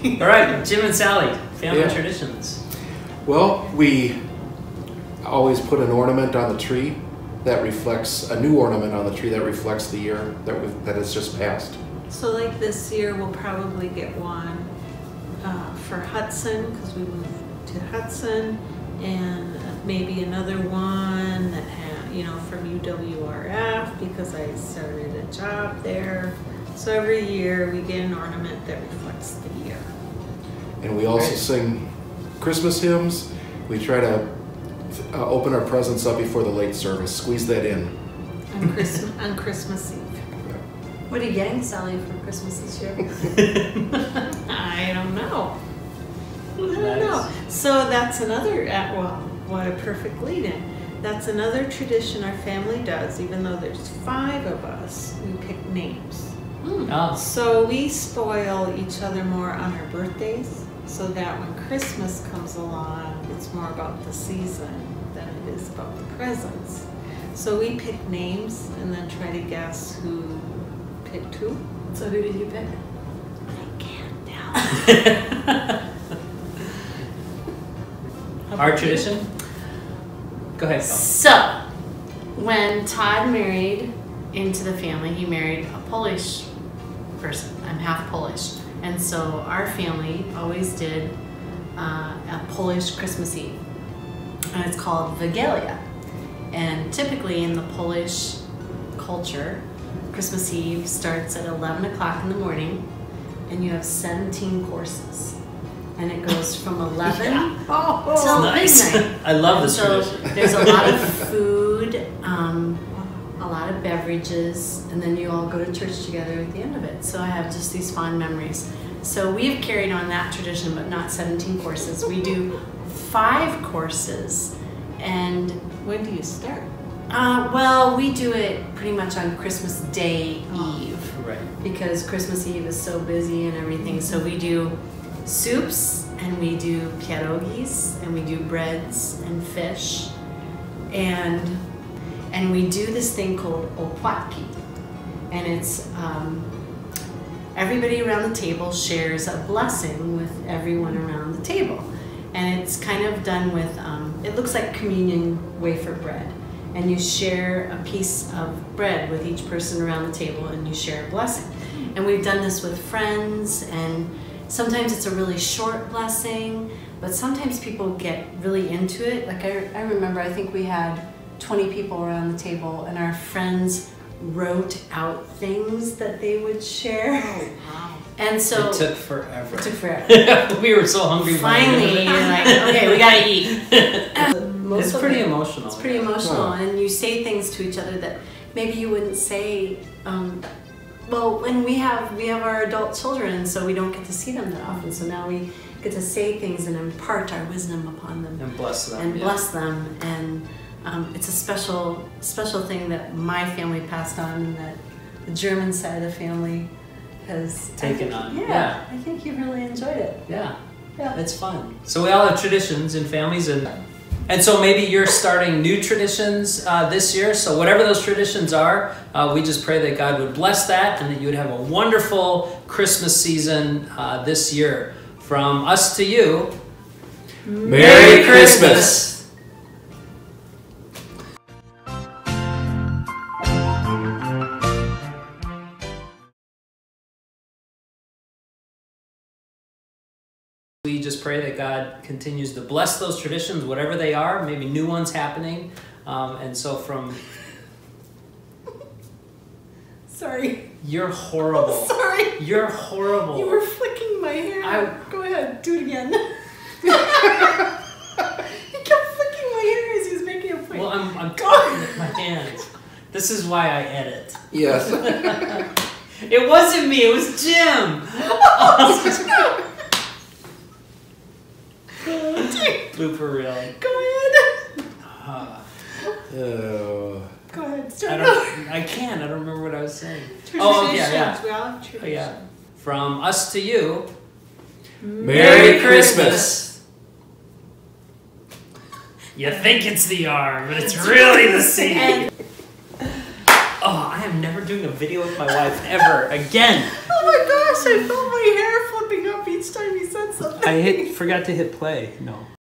All right, Jim and Sally, family traditions. Well, we always put an ornament on the tree that reflects, a new ornament on the tree that reflects the year that has just passed. So like this year, we'll probably get one for Hudson, because we moved to Hudson, and maybe another one that from UWRF, because I started a job there. So every year we get an ornament that reflects the year. And we also sing Christmas hymns. We try to open our presents up before the late service, squeeze that in. On Christmas Eve. Yeah. What are you getting, Sally, for Christmas this year? I don't know. I don't know. So that's another, what a perfect lead-in. That's another tradition our family does. Even though there's 5 of us, we pick names. Oh. So we spoil each other more on our birthdays, so that when Christmas comes along, it's more about the season than it is about the presents. So we pick names and then try to guess who picked who. So who did you pick? I can't tell. Our tradition? Go ahead, Kellie. So, when Todd married into the family, he married a Polish person. I'm half Polish. And so our family always did a Polish Christmas Eve. And it's called Wigilia. And typically in the Polish culture, Christmas Eve starts at 11 o'clock in the morning, and you have 17 courses. And it goes from 11 till Nice. midnight. I love this So tradition. there's a lot of food, a lot of beverages, and then you all go to church together at the end of it. So I have just these fond memories. So we've carried on that tradition, but not 17 courses. We do 5 courses. And When do you start? well, we do it pretty much on Christmas Day Eve. Right. Because Christmas Eve is so busy and everything. So we do soups, and we do pierogies, and we do breads and fish, and we do this thing called opłatki, and it's everybody around the table shares a blessing with everyone around the table, and it's kind of done with it looks like communion wafer bread, and you share a piece of bread with each person around the table, and you share a blessing. And we've done this with friends, and sometimes it's a really short blessing, but sometimes people get really into it. Like I remember, I think we had 20 people around the table, and our friends wrote out things that they would share. Oh, wow. And so It took forever. It took forever. We were so hungry. Finally, you're like, okay, we gotta eat. It's pretty emotional. It's pretty emotional, Oh. and you say things to each other that maybe you wouldn't say. Well, when we have our adult children, so we don't get to see them that often. So now we get to say things and impart our wisdom upon them And bless them. and bless them. And it's a special thing that my family passed on, and that the German side of the family has Taken on. Yeah, I think you really enjoyed it. Yeah. Yeah. It's fun. So we all have traditions in families, and so maybe you're starting new traditions this year. So whatever those traditions are, we just pray that God would bless that, and that you would have a wonderful Christmas season this year. From us to you, Merry Christmas! We just pray that God continues to bless those traditions, whatever they are, maybe new ones happening. And so from... Sorry. You're horrible. Oh, sorry. You're horrible. You were flicking my hair. Go ahead, do it again. He kept flicking my hair as he was making a point. Well, I'm talking with my hands. This is why I edit. Yes. It wasn't me, it was Jim. Blooper reel. Go ahead. Oh. Go ahead. I can't. I don't remember what I was saying. Traditions. Oh, yeah. We all have traditions. Oh, yeah. From us to you, Merry Christmas! You think it's the R, but it's really the C. Oh, I am never doing a video with my wife ever again. Oh my gosh, I felt my hair flipping up. each time he said something. forgot to hit play. No.